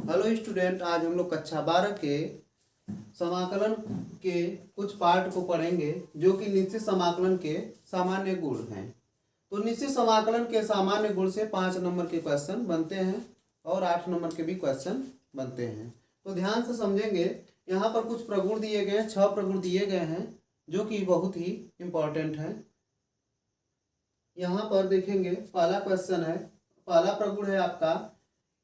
Hello student, आज हम लोग कक्षा 12 के समाकलन के कुछ पार्ट को पढ़ेंगे जो कि निश्चित समाकलन के सामान्य गुण हैं। तो निश्चित समाकलन के सामान्य गुण से 5 नंबर के क्वेश्चन बनते हैं और 8 नंबर के भी क्वेश्चन बनते हैं। तो ध्यान से समझेंगे। यहाँ पर कुछ प्रगुण दिए गए हैं, 6 प्रगुण दिए गए हैं जो कि बहुत ही इम्पोर्टेंट है। यहाँ पर देखेंगे, पहला क्वेश्चन है, पहला प्रगुण है आपका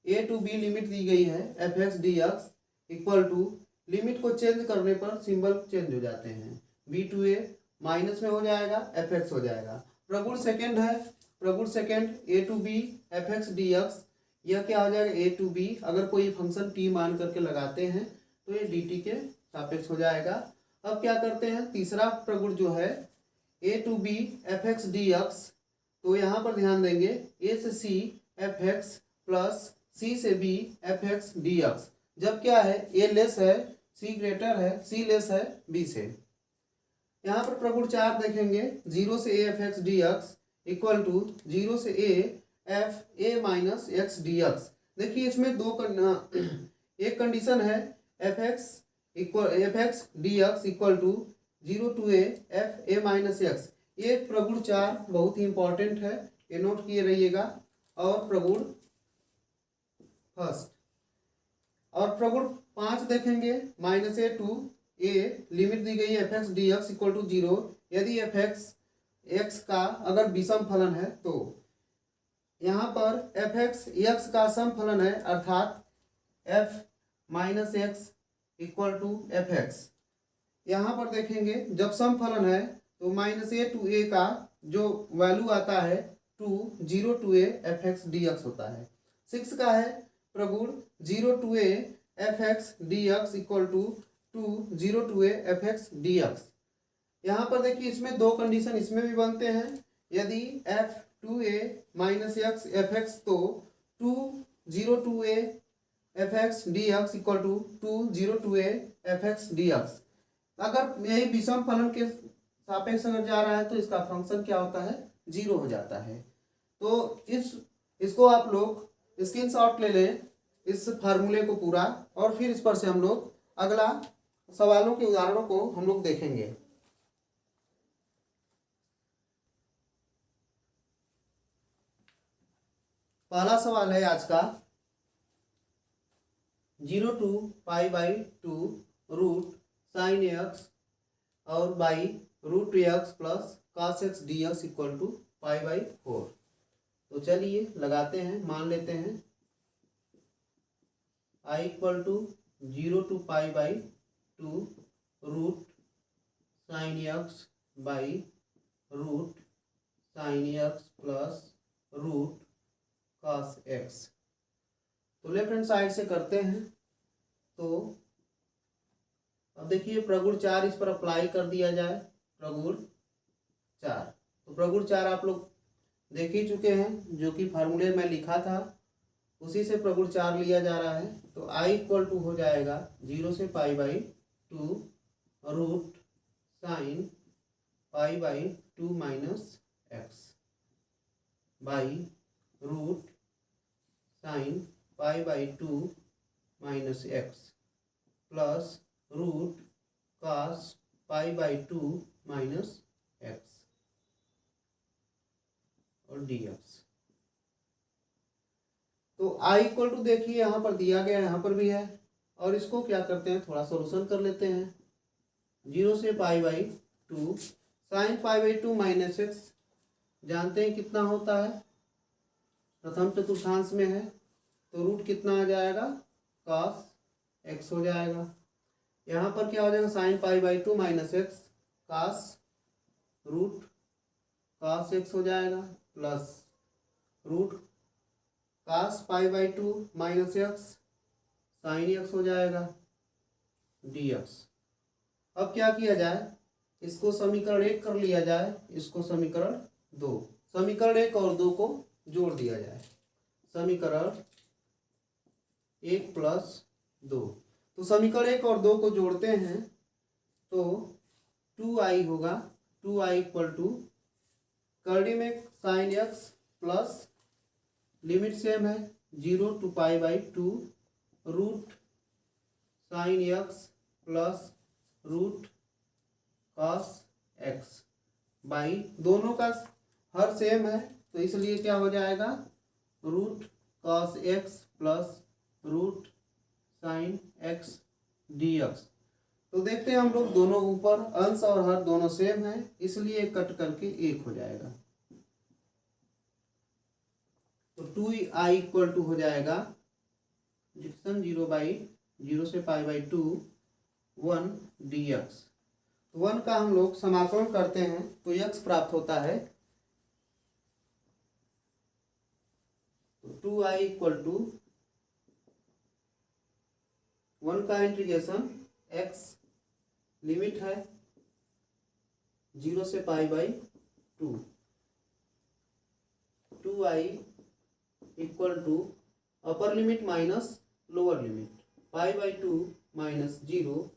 ए टू बी लिमिट दी गई है f x d x equal to, limit को चेंज करने पर सिंबल चेंज हो जाते हैं, बी टू ए माइनस में हो जाएगा, एफ एक्स हो जाएगा। प्रगुण सेकेंड है, प्रगुण second a to b f x d x, यह क्या हो जाएगा ए टू बी, अगर कोई फंक्शन टी मान करके लगाते हैं तो ये डी टी के सापेक्ष हो जाएगा। अब क्या करते हैं, तीसरा प्रगुण जो है a to b f x d x, तो यहाँ पर ध्यान देंगे ए से c f x plus c से b f x d x, जब क्या है ए लेस है सी ग्रेटर है, सी लेस है बी से। यहाँ पर प्रगुण 4 देखेंगे, 0 से a f x d x equal to 0 से a f a minus x d x. देखिए इसमें एक कंडीशन है f x d x equal to 0 to a f a minus x. ये प्रगुण 4 बहुत ही इंपॉर्टेंट है, ये नोट किए रहिएगा। और प्रगुण फर्स्ट और प्रगुण 5 देखेंगे, minus a to a, limit दी गई है f x d x equal to 0, यदि एफ एक्स का अगर विषम फलन है तो यहाँ पर एफ एक्स का सम फलन है, अर्थात f minus x equal to f x. यहाँ पर देखेंगे जब सम फलन है तो माइनस ए टू ए का जो वैल्यू आता है 0 to a f x d x होता है। 6 का है प्रगुण 0 to a f x d x equal to 0 to a f x d x. यहाँ पर देखिए इसमें 2 कंडीशन इसमें भी बनते हैं, यदि f two a minus x f x तो 0 to a f x d x equal to 0 to a f x d x. अगर यही विषम फलन के सापेक्ष अगर जा रहा है तो इसका फंक्शन क्या होता है, 0 हो जाता है। तो इसको आप लोग स्क्रीनशॉट ले लें इस फार्मूले को पूरा, और फिर इस पर से हम लोग अगला सवालों के उदाहरणों को हम लोग देखेंगे। पहला सवाल है आज का, 0 to pi by 2 root sine x और by root x plus cos x d x equal to pi by 4। तो चलिए लगाते हैं, मान लेते हैं I equal to 0 to pi by 2 root sine x by root sine x plus root cos x. तो left hand side से करते हैं। तो अब देखिए प्रगुण 4 इस पर अप्लाई कर दिया जाए, प्रगुण 4। तो प्रगुण 4 आप लोग देख ही चुके हैं, जो कि फार्मूले में लिखा था उसी से प्रगुण 4 लिया जा रहा है। तो आई इक्वल टू हो जाएगा 0 से pi by 2 root sine pi by 2 minus x by root sine pi by 2 minus x plus root cos pi by 2 minus x और डी एक्स। तो आई इक्वल टू देखिए यहाँ पर दिया गया है, यहाँ पर भी है, और इसको क्या करते हैं थोड़ा सोल्यूशन कर लेते हैं। 0 से pi by 2 sign pi by 2 minus x जानते हैं कितना होता है, प्रथम चतुर्थांश में है, तो रूट कितना आ जाएगा, कॉस एक्स हो जाएगा। यहाँ पर क्या हो जाएगा, sine pi by 2 minus x cos root cos x हो जाएगा plus root cos pi by 2 minus x sine x हो जाएगा डी एक्स। अब क्या किया जाए, इसको समीकरण 1 कर लिया जाए, इसको समीकरण 2, समीकरण 1 और 2 को जोड़ दिया जाए, समीकरण 1 प्लस 2। तो समीकरण 1 और 2 को जोड़ते हैं तो 2i होगा, 2i इक्वल टू करड़ी में sine x plus limit same है 0 to pi by 2 root sine x plus root cos x by, दोनों का हर सेम है तो इसलिए क्या हो जाएगा, root cos x plus root sine x d x. तो देखते हैं हम लोग, दोनों ऊपर अंश और हर दोनों सेम है इसलिए कट करके एक हो जाएगा। तो 2i इक्वल टू हो जाएगा डिविजन 0/0 से π/2 1 dx। 1 का हम लोग समाकलन करते हैं तो x प्राप्त होता है। तो 2i इक्वल टू 1 का इंटीग्रेशन x लिमिट है 0 से π/2, 2i equal to upper limit minus lower limit π/2 minus 0,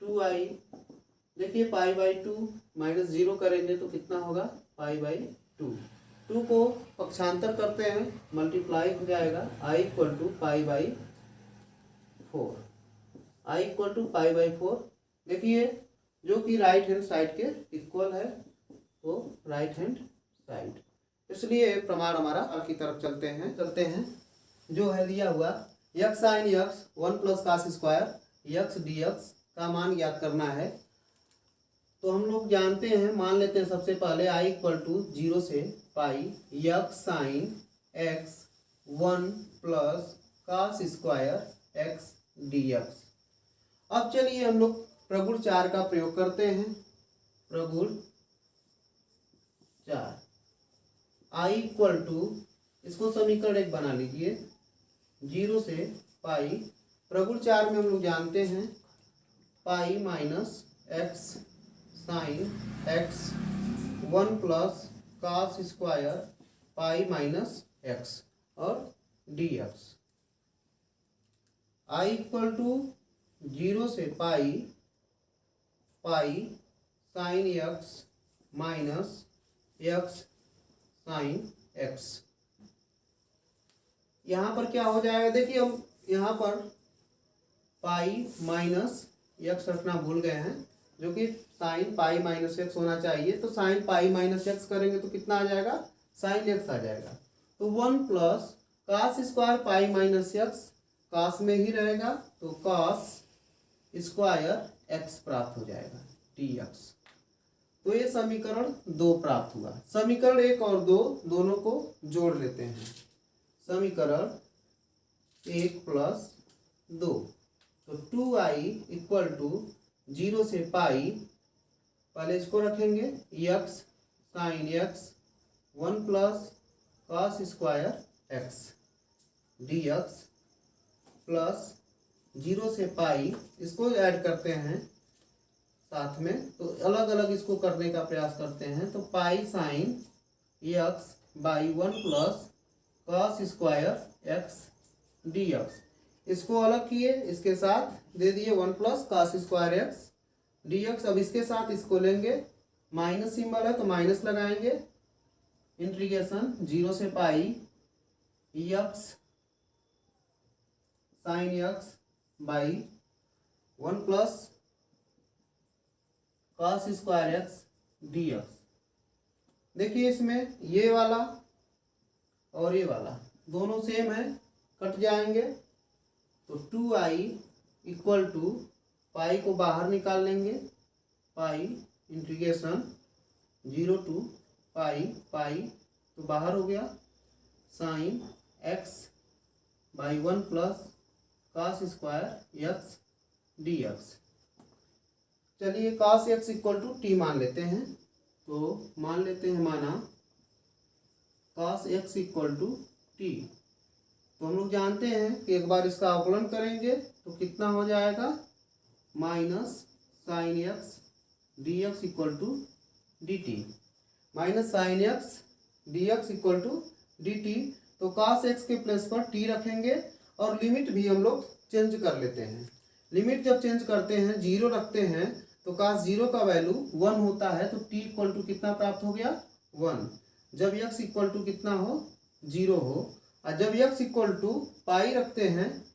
2i, देखिए π/2 माइनस 0 करेंगे तो कितना होगा, π/2। 2 को पक्षांतर करते हैं मल्टीप्लाई हो जाएगा, i equal to π/4, i equal to π/4। देखिए जो कि राइट हैंड साइड के इक्वल है तो राइट हैंड साइड, इसलिए प्रमाण हमारा की तरफ चलते हैं जो है दिया हुआ x sine x 1 plus cos square x dx का मान ज्ञात करना है। तो हम लोग जानते हैं, मान लेते हैं सबसे पहले i इक्वल टू 0 से pi x sine x 1 plus cos square x dx। अब चलिए हम लोग प्रगुण 4 का प्रयोग करते हैं। प्रगुण 4 i इक्वल टू, इसको समीकरण 1 बना लीजिए, 0 से पाई, प्रगुण 4 में हम लोग जानते हैं pi minus x sine x 1 plus cos square pi minus x और dx। i इक्वल टू 0 से pi sine x minus x sine x. यहाँ पर क्या हो जाएगा, देखिए हम यहाँ पर पाई माइनस एक्स रखना भूल गए हैं, जो कि साइन पाई माइनस एक्स होना चाहिए। तो साइन पाई माइनस एक्स करेंगे तो कितना आ जाएगा, साइन एक्स आ जाएगा। तो 1 plus cos square pi minus x, cos में ही रहेगा तो कास स्क्वायर एक्स प्राप्त हो जाएगा dx। तो ये समीकरण 2 प्राप्त हुआ। समीकरण 1 और 2 दोनों को जोड़ लेते हैं। समीकरण 1 प्लस 2, तो 2i इक्वल टू 0 से पाई, पहले इसको रखेंगे x sine x 1 plus cos square x dx plus 0 से पाई, इसको ऐड करते हैं साथ में, तो अलग अलग इसको करने का प्रयास करते हैं। तो pi sine x by 1 plus cos square x dx, इसको अलग किए, इसके साथ दे दिए 1 plus cos square x dx। अब इसके साथ इसको लेंगे, माइनस सिंबल है तो माइनस लगाएंगे, इंटीग्रेशन 0 से pi x sine x by 1 plus cos square x dx। देखिए इसमें ये वाला और ये वाला दोनों सेम है, कट जाएंगे। तो 2i इक्वल टू, पाई को बाहर निकाल लेंगे, पाई इंटीग्रेशन 0 टू पाई तो बाहर हो गया, sine x by 1 plus cos square x dx। चलिए cos x equal to t मान लेते हैं। तो मान लेते हैं माना cos x equal to t. तो हम लोग जानते हैं कि एक बार इसका अवकलन करेंगे तो कितना हो जाएगा, minus sine x d x equal to d t, minus sine x d x equal to d t. तो कास एक्स के प्लेस पर टी रखेंगे और लिमिट भी हम लोग चेंज कर लेते हैं। लिमिट जब चेंज करते हैं, 0 रखते हैं तो कास 0 का वैल्यू 1 होता है, तो t इक्वल टू कितना प्राप्त हो गया, 1। जब x इक्वल टू कितना हो, 0 हो, और जब x इक्वल टू पाई रखते हैं,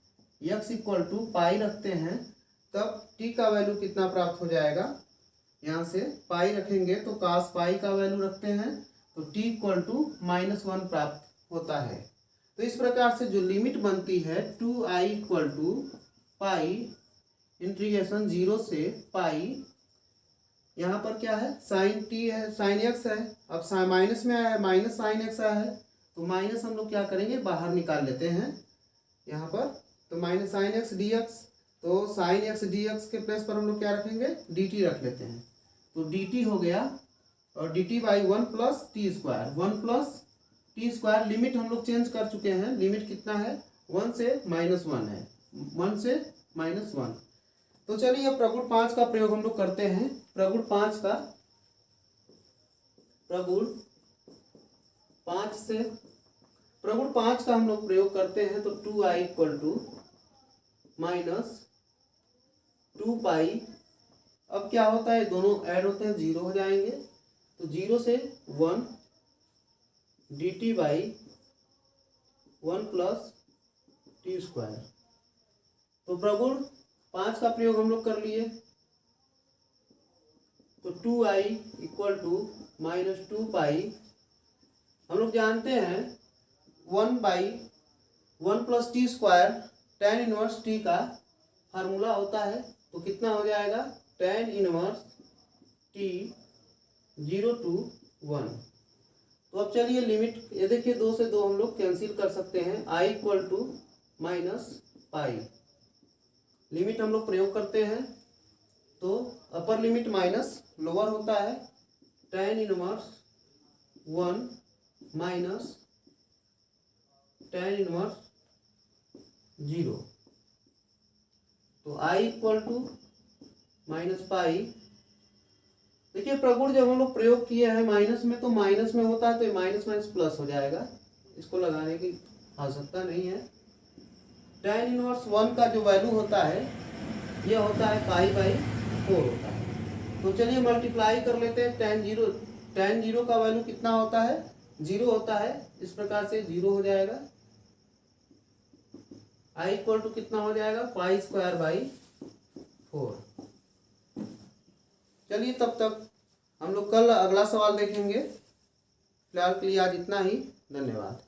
x इक्वल टू पाई रखते हैं, तब t का वैल्यू कितना प्राप्त हो जाएगा। यहाँ से पाई रखेंगे तो cos पाई का वैल्यू रखते हैं तो t इक्वल टू -1 प्राप्त होता है। तो इस प्रकार से जो लिमिट बनती है 2i equal to pi integration 0 से पाई, यहाँ पर क्या है साइन t है, साइन x है। अब माइनस में आया है, माइनस साइन x आया है, तो माइनस हम लोग क्या करेंगे बाहर निकाल लेते हैं यहाँ पर। तो minus sine x d x, तो साइन एक्स डी एक्स के प्लेस पर हम लोग क्या रखेंगे डी टी रख लेते हैं। तो डी टी हो गया और D T by 1 plus T square, 1 plus T square. Limit हम लोग चेंज कर चुके हैं, लिमिट कितना है 1 से -1 है, 1 से -1। तो चलिए अब प्रगुण 5 का प्रयोग हम लोग करते हैं। प्रगुण 5 का हम लोग प्रयोग करते हैं। तो 2i इक्वल टू -2 पाई, अब क्या होता है दोनों ऐड होते हैं 0 हो जाएंगे, तो 0 से 1 D T by 1 plus T square. तो प्रगुण 5 का प्रयोग हम लोग कर लिए। तो 2i इक्वल टू -2 पाई, हम लोग जानते हैं 1/1 plus T square tan inverse T का फार्मूला होता है। तो कितना हो जाएगा tan इनवर्स टी 0 to 1। तो अब चलिए लिमिट, ये देखिए 2 से 2 हम लोग कैंसिल कर सकते हैं। i equal to -pi, limit हम लोग प्रयोग करते हैं तो अपर लिमिट माइनस लोअर होता है, tan inverse 1 minus tan inverse 0। तो i इक्वल टू -पाई। देखिए प्रगुण जब हम लोग प्रयोग किए हैं माइनस में, तो माइनस में होता है तो माइनस माइनस प्लस हो जाएगा, इसको लगाने की आवश्यकता नहीं है। tan इनवर्स 1 का जो वैल्यू होता है यह होता है पाई/4 होता है। तो चलिए मल्टीप्लाई कर लेते हैं। tan 0 का वैल्यू कितना होता है 0 होता है, इस प्रकार से 0 हो जाएगा। i इक्वल टू कितना हो जाएगा π²/4। चलिए तब तक हम लोग कल अगला सवाल देखेंगे। फिलहाल के लिए आज इतना ही, धन्यवाद।